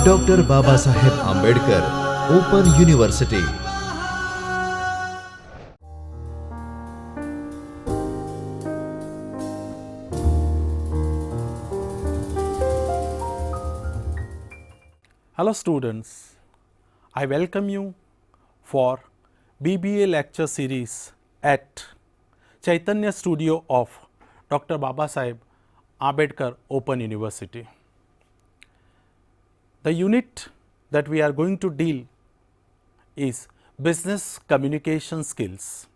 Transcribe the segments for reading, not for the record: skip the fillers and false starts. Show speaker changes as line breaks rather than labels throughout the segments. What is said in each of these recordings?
Doctor Baba Saheb Ambedkar open university.
Hello students, I welcome you for BBA lecture series at Chaitanya Studio of Dr. Baba Saheb Ambedkar Open University. The unit that we are going to deal is business communication skills.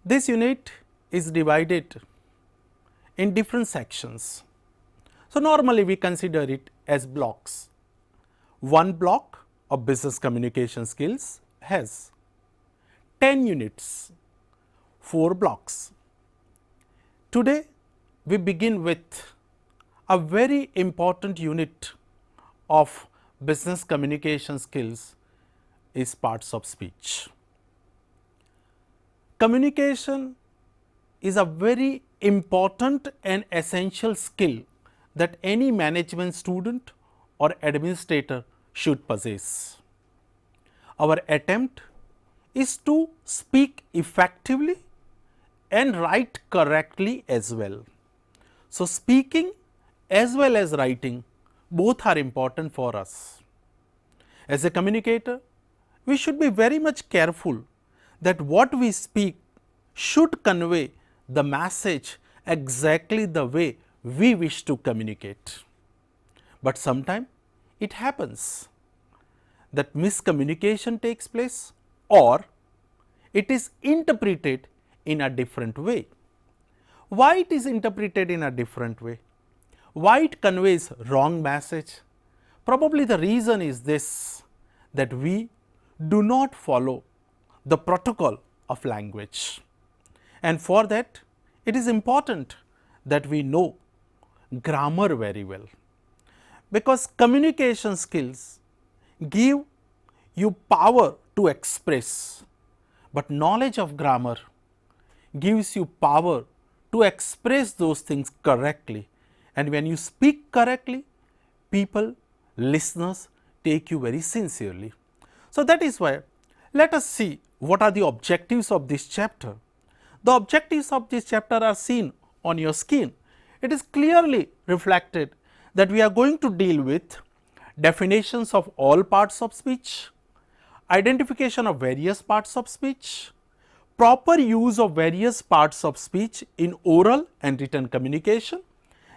This unit is divided in different sections. So, normally we consider it as blocks. One block of business communication skills has 10 units, 4 blocks. Today, we begin with a very important unit of business communication skills is parts of speech. Communication is a very important and essential skill that any management student or administrator should possess. Our attempt is to speak effectively and write correctly as well. So, speaking as well as writing both are important for us. As a communicator, we should be very much careful that what we speak should convey the message exactly the way we wish to communicate. But sometimes it happens that miscommunication takes place or it is interpreted in a different way. Why it is interpreted in a different way? Why it conveys wrong message? Probably the reason is this, that we do not follow the protocol of language, and for that it is important that we know grammar very well, because communication skills give you power to express, but knowledge of grammar gives you power to express those things correctly, and when you speak correctly, people, listeners take you very sincerely. So, that is why let us see what are the objectives of this chapter. The objectives of this chapter are seen on your screen. It is clearly reflected that we are going to deal with definitions of all parts of speech, identification of various parts of speech, proper use of various parts of speech in oral and written communication,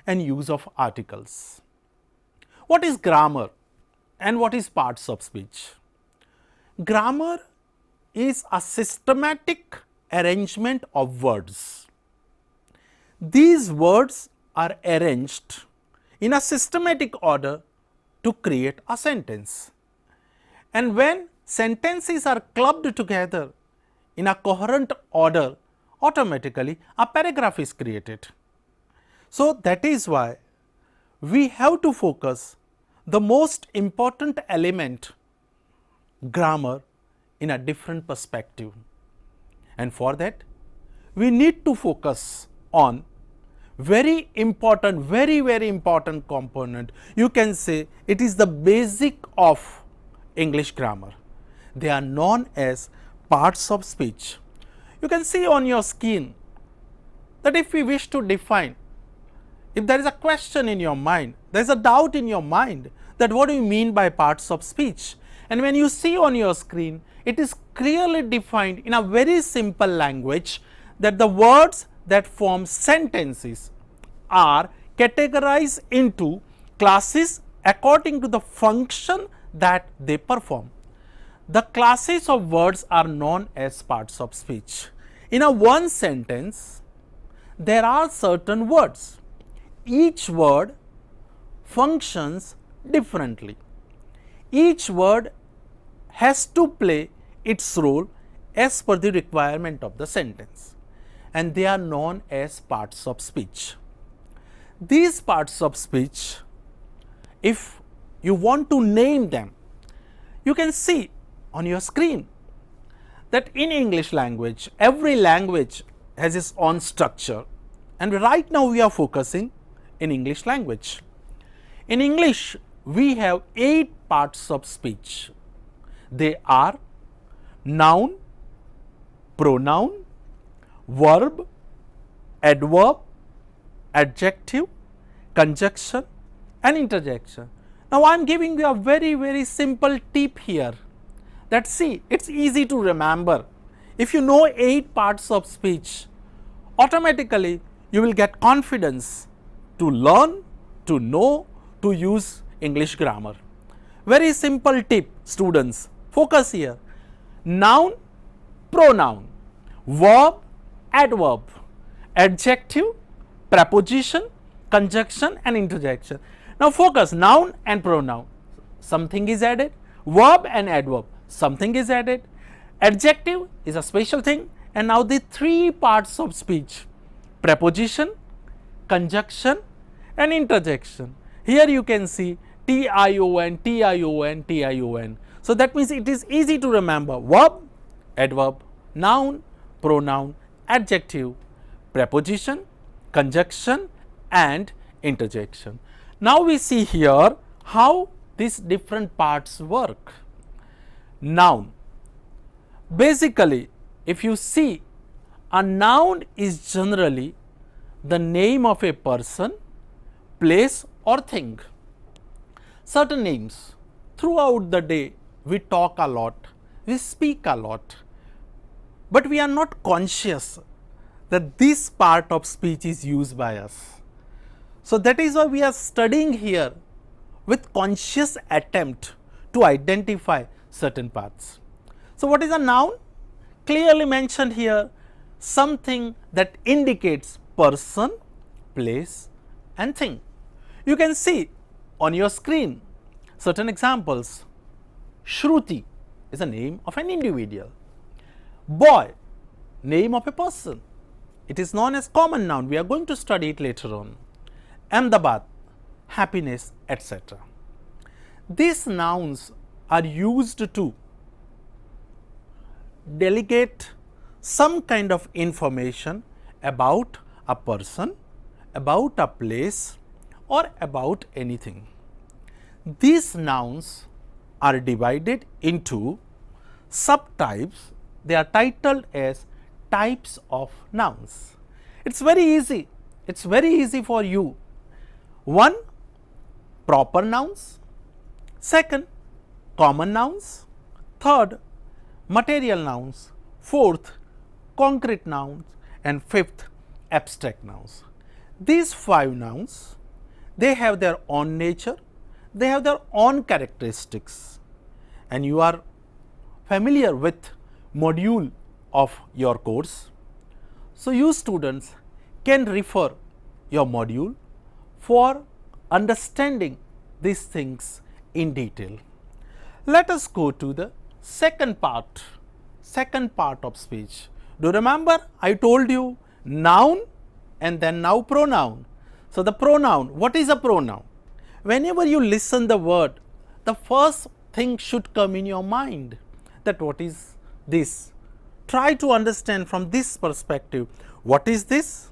and use of articles. What is grammar and what is parts of speech? Grammar is a systematic arrangement of words. These words are arranged in a systematic order to create a sentence, and when sentences are clubbed together in a coherent order, automatically a paragraph is created. So, that is why we have to focus the most important element, grammar, in a different perspective, and for that we need to focus on very important, very important component. You can say it is the basic of English grammar. They are known as parts of speech. You can see on your screen that if we wish to define, if there is a question in your mind, there is a doubt in your mind that what do you mean by parts of speech, and when you see on your screen, it is clearly defined in a very simple language that the words that form sentences are categorized into classes according to the function that they perform. The classes of words are known as parts of speech. In a one sentence, there are certain words. Each word functions differently. Each word has to play its role as per the requirement of the sentence, and they are known as parts of speech. These parts of speech, if you want to name them, you can see on your screen that in English language, every language has its own structure, and right now we are focusing in English language. In English, we have 8 parts of speech. They are noun, pronoun, verb, adverb, adjective, conjunction and interjection. Now, I am giving you a very simple tip here, that see, it is easy to remember. If you know 8 parts of speech, automatically you will get confidence to learn, to know, to use English grammar. Very simple tip, students, focus here. Noun, pronoun, verb, adverb, adjective, preposition, conjunction and interjection. Now focus, noun and pronoun, something is added, verb and adverb, something is added, adjective is a special thing, and now the 3 parts of speech, preposition, conjunction and interjection. Here you can see TION, TION, TION. So that means it is easy to remember: verb, adverb, noun, pronoun, adjective, preposition, conjunction and interjection. Now we see here how these different parts work. Noun. Basically, if you see, a noun is generally the name of a person, place or thing. Certain names, throughout the day we talk a lot, we speak a lot, but we are not conscious that this part of speech is used by us. So that is why we are studying here with conscious attempt to identify certain parts. So what is a noun? Clearly mentioned here, something that indicates person, place and thing. You can see on your screen certain examples. Shruti is the name of an individual. Boy, name of a person. It is known as common noun. We are going to study it later on. Ahmedabad, happiness, etc. These nouns are used to delegate some kind of information about a person, about a place or about anything. These nouns are divided into subtypes. They are titled as types of nouns. It's very easy. It's very easy for you. 1. Proper nouns. 2. Common nouns. 3. Material nouns. 4th. Concrete nouns. And 5th. Abstract nouns. These 5 nouns, they have their own nature, they have their own characteristics, and you are familiar with module of your course. So you students can refer your module for understanding these things in detail. Let us go to the second part of speech. Do you remember I told you noun and then now pronoun. So the pronoun, what is a pronoun? Whenever you listen the word, the first thing should come in your mind, that what is this? Try to understand from this perspective, what is this,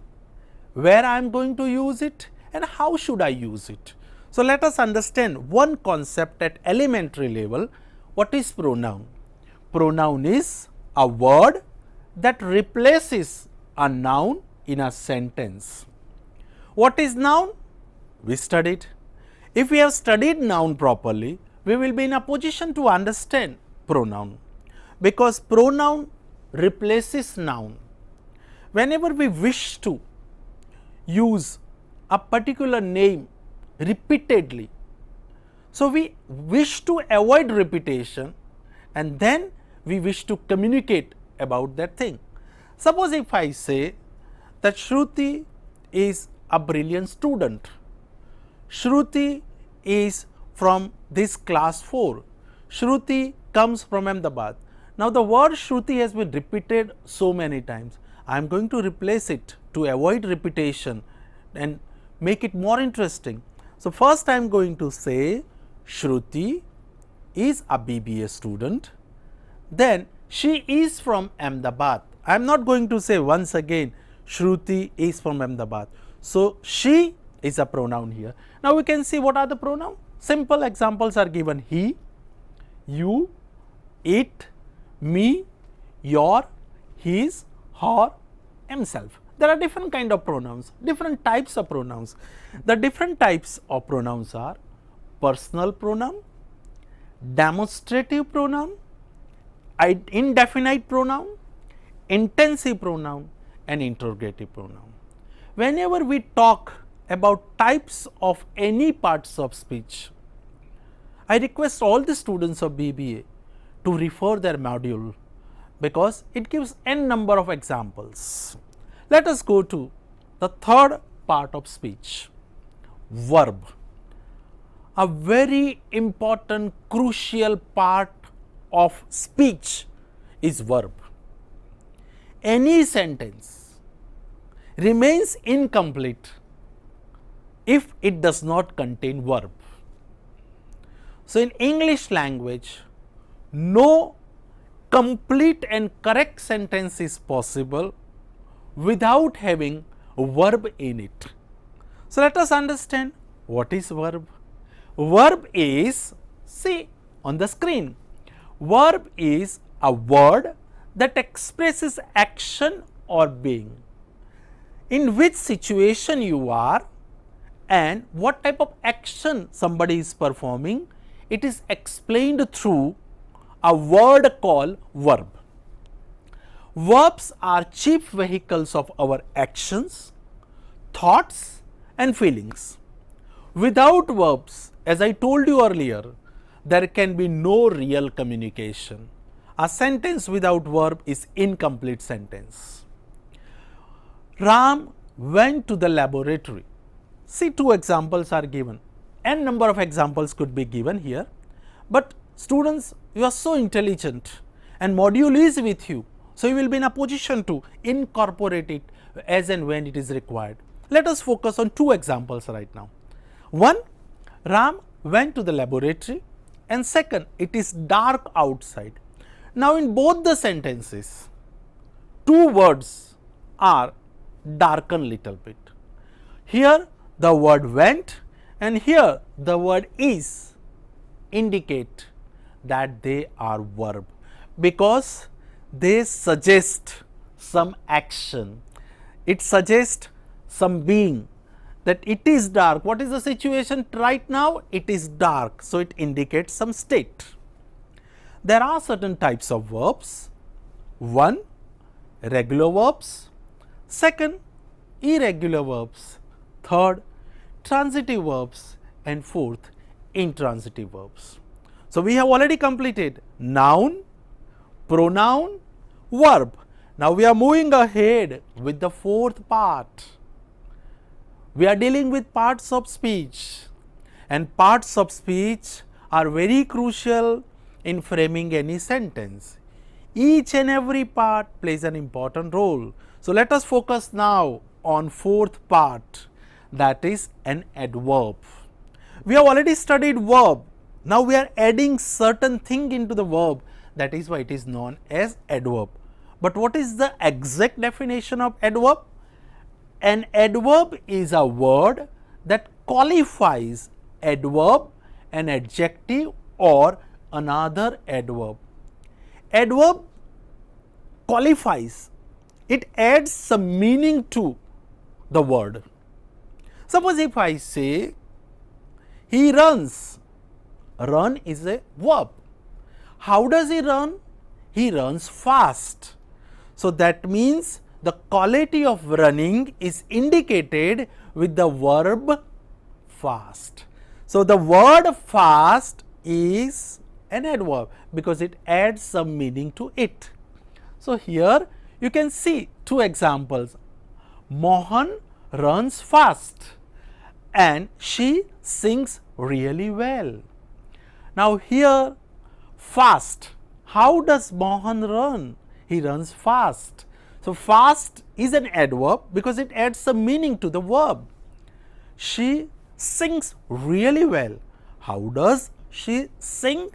where I am going to use it and how should I use it. So let us understand one concept at elementary level. What is pronoun? Pronoun is a word that replaces a noun in a sentence. What is noun? We studied. If we have studied noun properly, we will be in a position to understand pronoun, because pronoun replaces noun. Whenever we wish to use a particular name repeatedly, so we wish to avoid repetition and then we wish to communicate about that thing. Suppose if I say that Shruti is a brilliant student, Shruti is from this class 4, Shruti comes from Ahmedabad. Now the word Shruti has been repeated so many times. I am going to replace it to avoid repetition and make it more interesting. So first I am going to say Shruti is a BBA student, then she is from Ahmedabad. I am not going to say once again Shruti is from Ahmedabad. So she is a pronoun here. Now we can see what are the pronouns. Simple examples are given: he, you, it, me, your, his, her, himself. There are different kind of pronouns, different types of pronouns. The different types of pronouns are personal pronoun, demonstrative pronoun, indefinite pronoun, intensive pronoun and interrogative pronoun. Whenever we talk about types of any parts of speech, I request all the students of BBA to refer their module because it gives n number of examples. Let us go to the third part of speech, verb. A very important, crucial part of speech is verb. Any sentence remains incomplete if it does not contain verb. So, in English language, no complete and correct sentence is possible without having a verb in it. So, let us understand what is verb. Verb is, see on the screen, verb is a word that expresses action or being. In which situation you are and what type of action somebody is performing, it is explained through a word called verb. Verbs are chief vehicles of our actions, thoughts and feelings. Without verbs, as I told you earlier, there can be no real communication. A sentence without verb is incomplete sentence. Ram went to the laboratory. See, two examples are given. N number of examples could be given here, but students, you are so intelligent and module is with you. So, you will be in a position to incorporate it as and when it is required. Let us focus on two examples right now. One, Ram went to the laboratory, and second, it is dark outside. Now, in both the sentences, two words are darken little bit. Here the word went and here the word is indicate that they are verb because they suggest some action. It suggests some being, that it is dark. What is the situation right now? It is dark. So, it indicates some state. There are certain types of verbs. One, regular verbs. Second, irregular verbs. Third, transitive verbs. And fourth, intransitive verbs. So, we have already completed noun, pronoun, verb. Now, we are moving ahead with the fourth part. We are dealing with parts of speech, and parts of speech are very crucial in framing any sentence. Each and every part plays an important role. So, let us focus now on fourth part, that is an adverb. We have already studied verb. Now, we are adding certain thing into the verb, that is why it is known as adverb. But what is the exact definition of adverb? An adverb is a word that qualifies adverb, an adjective or another adverb. Adverb qualifies, it adds some meaning to the word. Suppose if I say he runs, run is a verb. How does he run? He runs fast. So, that means the quality of running is indicated with the verb fast. So, the word fast is an adverb because it adds some meaning to it. So, here you can see two examples. Mohan runs fast and she sings really well. Now, here fast, how does Mohan run? He runs fast. So, fast is an adverb because it adds some meaning to the verb. She sings really well. How does she sing?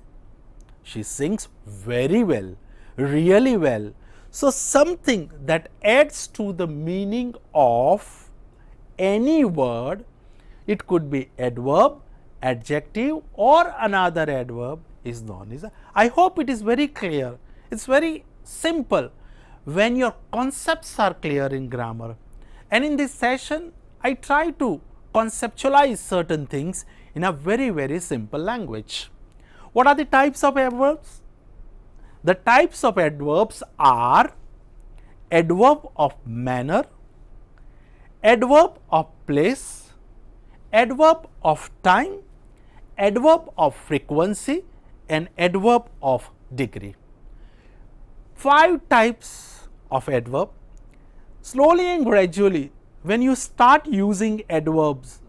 She sings very well, really well. So, something that adds to the meaning of any word It could be adverb, adjective, or another adverb is known as. I hope it is very clear. It's very simple when your concepts are clear in grammar. And in this session, I try to conceptualize certain things in a very simple language. What are the types of adverbs? The types of adverbs are adverb of manner, adverb of place, adverb of time, adverb of frequency, and adverb of degree. 5 types of adverb. Slowly and gradually, when you start using adverbs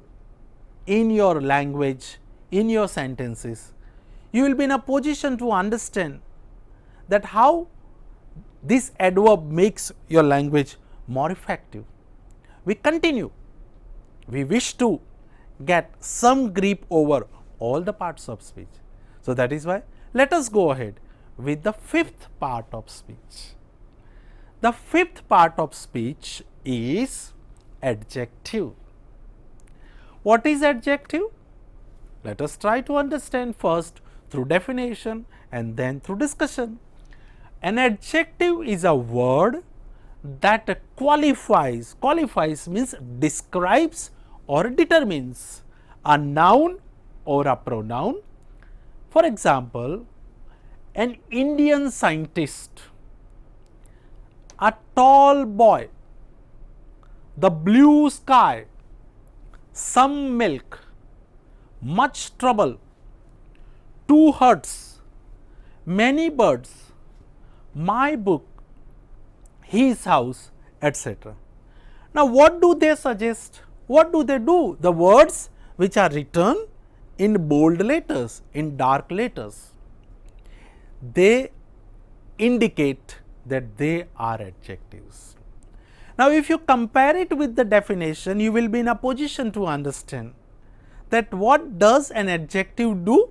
in your language, in your sentences, you will be in a position to understand that how this adverb makes your language more effective. We continue. We wish to get some grip over all the parts of speech. So, that is why let us go ahead with the 5th part of speech. The 5th part of speech is adjective. What is adjective? Let us try to understand first through definition and then through discussion. An adjective is a word that qualifies means describes or determines a noun or a pronoun. For example, an Indian scientist, a tall boy, the blue sky, some milk, much trouble, 2 huts, many birds, my book, his house, etc. Now, what do they suggest? What do they do? The words which are written in bold letters, in dark letters, they indicate that they are adjectives. Now, if you compare it with the definition, you will be in a position to understand that what does an adjective do?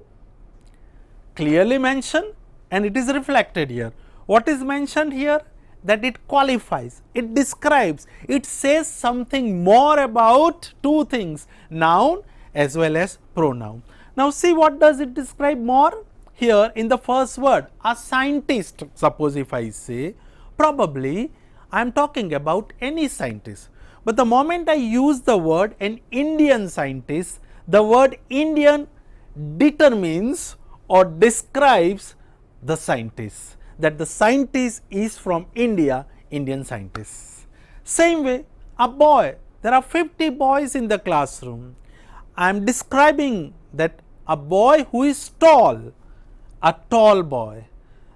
Clearly mentioned, and it is reflected here. What is mentioned here? That it qualifies, it describes, it says something more about 2 things, noun as well as pronoun. Now, see what does it describe more? Here in the first word, a scientist. Suppose if I say, probably I am talking about any scientist, but the moment I use the word an Indian scientist, the word Indian determines or describes the scientist, that the scientist is from India, Indian scientist. Same way, a boy, there are 50 boys in the classroom. I am describing that a boy who is tall, a tall boy.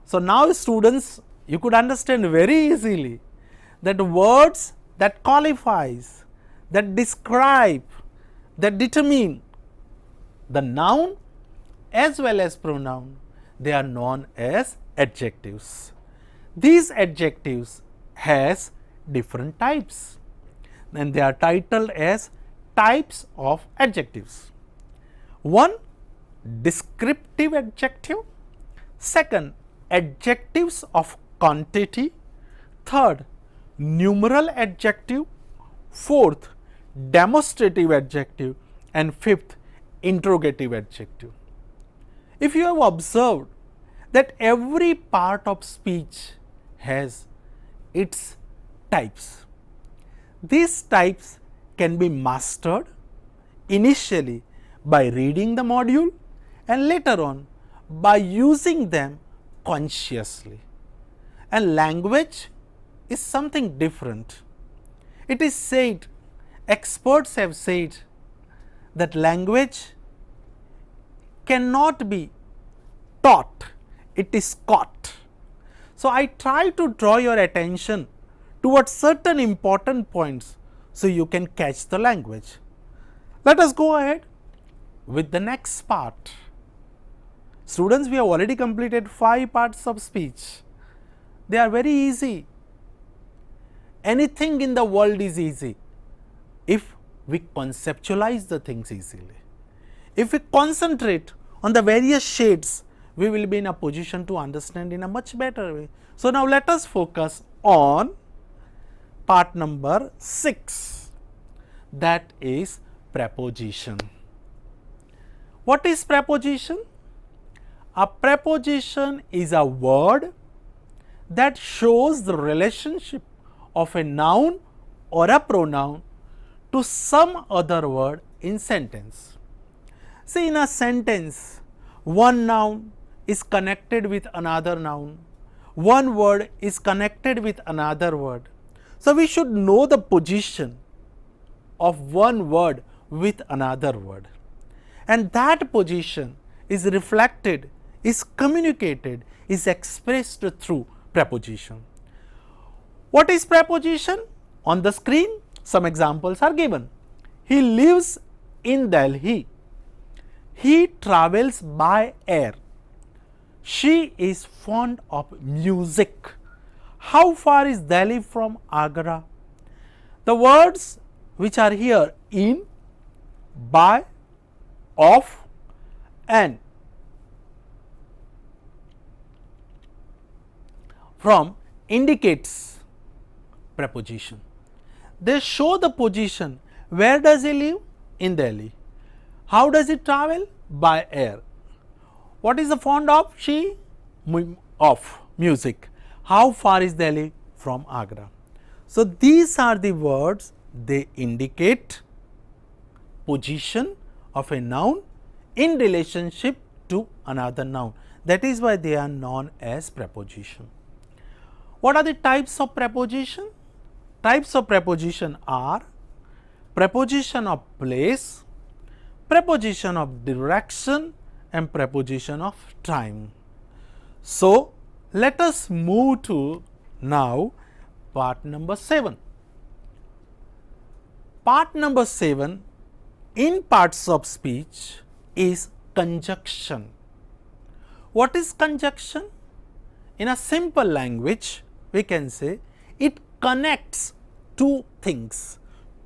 So, now students, you could understand very easily that words that qualifies, that describe, that determine the noun as well as pronoun, they are known as adjectives. These adjectives has different types and they are titled as types of adjectives. 1. Descriptive adjective. 2. Adjectives of quantity. 3. Numeral adjective. 4th. Demonstrative adjective. And 5th. Interrogative adjective. If you have observed that every part of speech has its types, these types can be mastered initially by reading the module and later on by using them consciously. And language is something different. It is said, experts have said that language cannot be taught, it is caught. So, I try to draw your attention towards certain important points so you can catch the language. Let us go ahead with the next part. Students, we have already completed 5 parts of speech. They are very easy. Anything in the world is easy if we conceptualize the things easily. If we concentrate on the various shades, we will be in a position to understand in a much better way. So, now let us focus on part number 6, that is preposition. What is preposition? A preposition is a word that shows the relationship of a noun or a pronoun to some other word in sentence. See, in a sentence, one noun is connected with another noun, one word is connected with another word. So, we should know the position of one word with another word, and that position is reflected, is communicated, is expressed through preposition. What is preposition? On the screen, some examples are given. He lives in Delhi. He travels by air. She is fond of music. How far is Delhi from Agra? The words which are here in, by, of, and from indicates preposition. They show the position. Where does he live? In Delhi. How does he travel? By air. What is the fond of? She of music. How far is Delhi from Agra? So, these are the words, they indicate position of a noun in relationship to another noun. That is why they are known as preposition. What are the types of preposition? Types of preposition are preposition of place, preposition of direction, and preposition of time. So, let us move to now part number 7. Part number 7 in parts of speech is conjunction. What is conjunction? In a simple language, we can say it connects two things,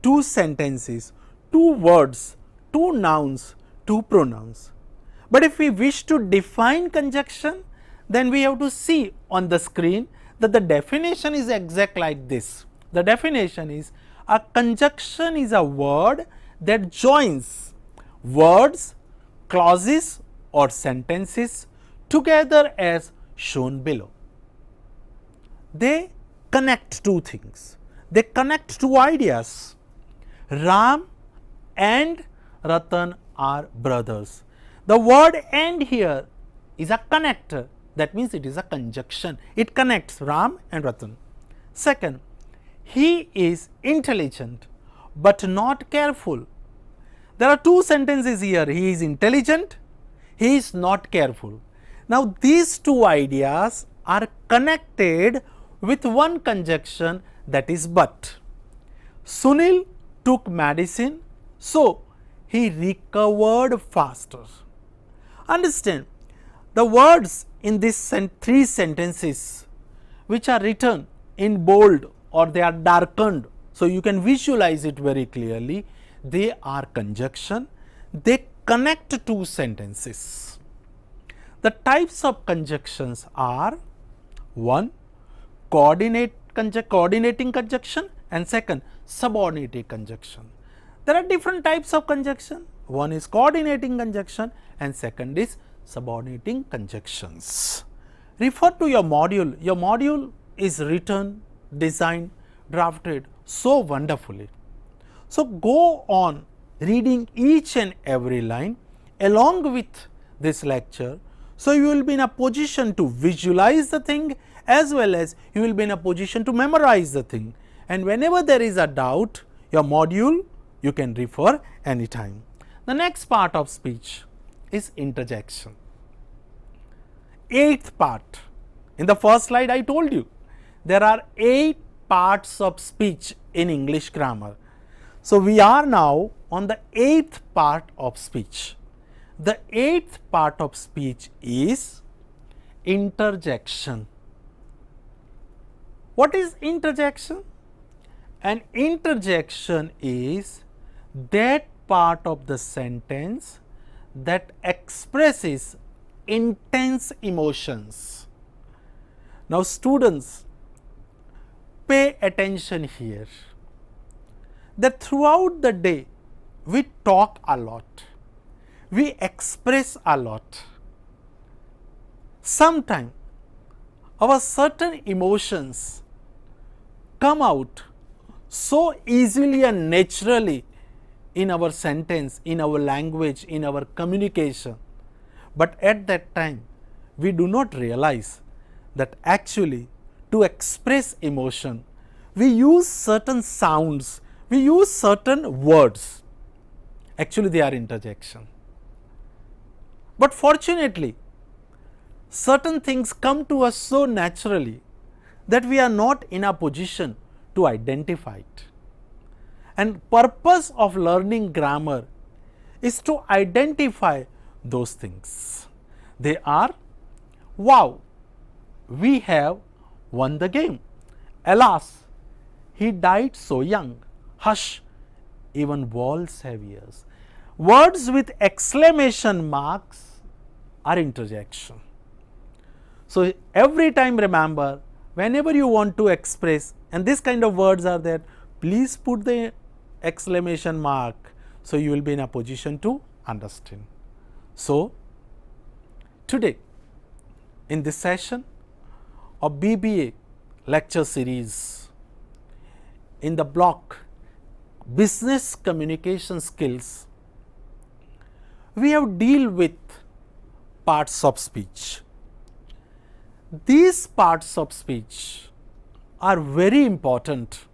two sentences, two words, two nouns, two pronouns. But if we wish to define conjunction, then we have to see on the screen that the definition is exact like this. The definition is, a conjunction is a word that joins words, clauses or sentences together as shown below. They connect two things, they connect two ideas. Ram and Ratan are brothers. The word and here is a connector, that means it is a conjunction, it connects Ram and Ratan. Second, he is intelligent but not careful. There are two sentences here, he is intelligent, he is not careful. Now, these two ideas are connected with one conjunction, that is but. Sunil took medicine, so he recovered faster. Understand, the words in these three sentences which are written in bold or they are darkened, so you can visualize it very clearly, they are conjunction, they connect two sentences. The types of conjunctions are, one, coordinating conjunction, and second, subordinating conjunction. There are different types of conjunction. One is coordinating conjunction and second is subordinating conjunctions. Refer to your module. Your module is written, designed, drafted so wonderfully. So, go on reading each and every line along with this lecture. So, you will be in a position to visualize the thing as well as you will be in a position to memorize the thing, and whenever there is a doubt, your module you can refer anytime. The next part of speech is interjection. Eighth part. In the first slide I told you there are 8 parts of speech in English grammar. So, we are now on the 8th part of speech. The 8th part of speech is interjection. What is interjection? An interjection is that part of the sentence that expresses intense emotions. Now, students, pay attention here that throughout the day we talk a lot, we express a lot. Sometimes our certain emotions come out so easily and naturally in our sentence, in our language, in our communication. But at that time, we do not realize that actually to express emotion, we use certain sounds, we use certain words. Actually, they are interjection. But fortunately, certain things come to us so naturally that we are not in a position to identify it. And purpose of learning grammar is to identify those things. They are, wow, we have won the game. Alas, he died so young. Hush, even walls have ears. Words with exclamation marks are interjection. So every time remember, whenever you want to express, and this kind of words are there, please put the exclamation mark, so you will be in a position to understand. So today in this session of BBA lecture series in the block business communication skills, we have deal with parts of speech. These parts of speech are very important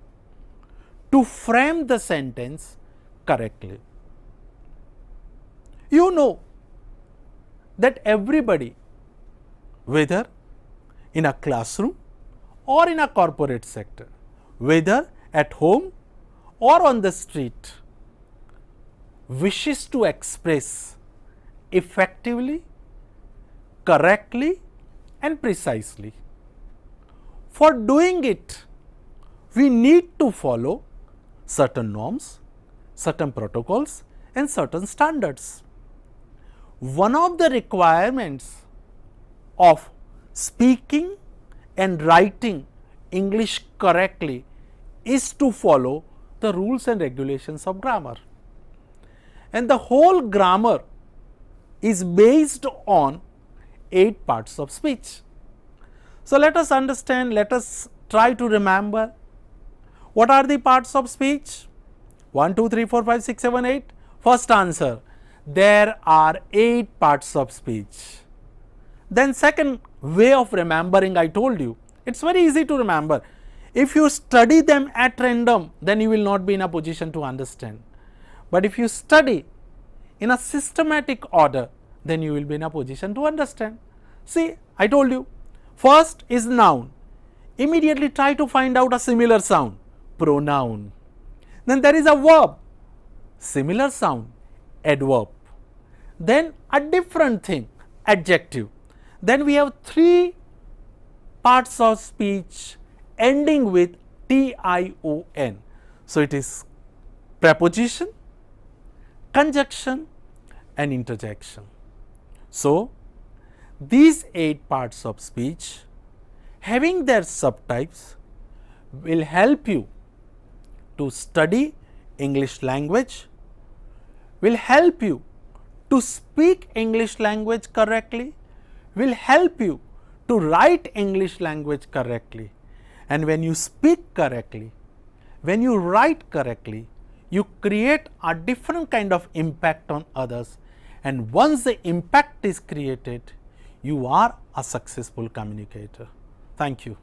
to frame the sentence correctly. You know that everybody, whether in a classroom or in a corporate sector, whether at home or on the street, wishes to express effectively, correctly and precisely. For doing it, we need to follow certain norms, certain protocols and certain standards. One of the requirements of speaking and writing English correctly is to follow the rules and regulations of grammar. And the whole grammar is based on 8 parts of speech. So let us understand, let us try to remember what are the parts of speech. 1, 2, 3, 4, 5, 6, 7, 8. First answer, there are 8 parts of speech. Then second way of remembering, I told you, it's very easy to remember. If you study them at random, then you will not be in a position to understand. But if you study in a systematic order, then you will be in a position to understand. See, I told you, first is noun. Immediately try to find out a similar sound, pronoun. Then there is a verb, similar sound, adverb. Then a different thing, adjective. Then we have 3 parts of speech ending with tion. So it is preposition, conjunction and interjection. So these 8 parts of speech having their subtypes will help you to study English language, will help you to speak English language correctly, will help you to write English language correctly. And when you speak correctly, when you write correctly, you create a different kind of impact on others. And once the impact is created, you are a successful communicator. Thank you.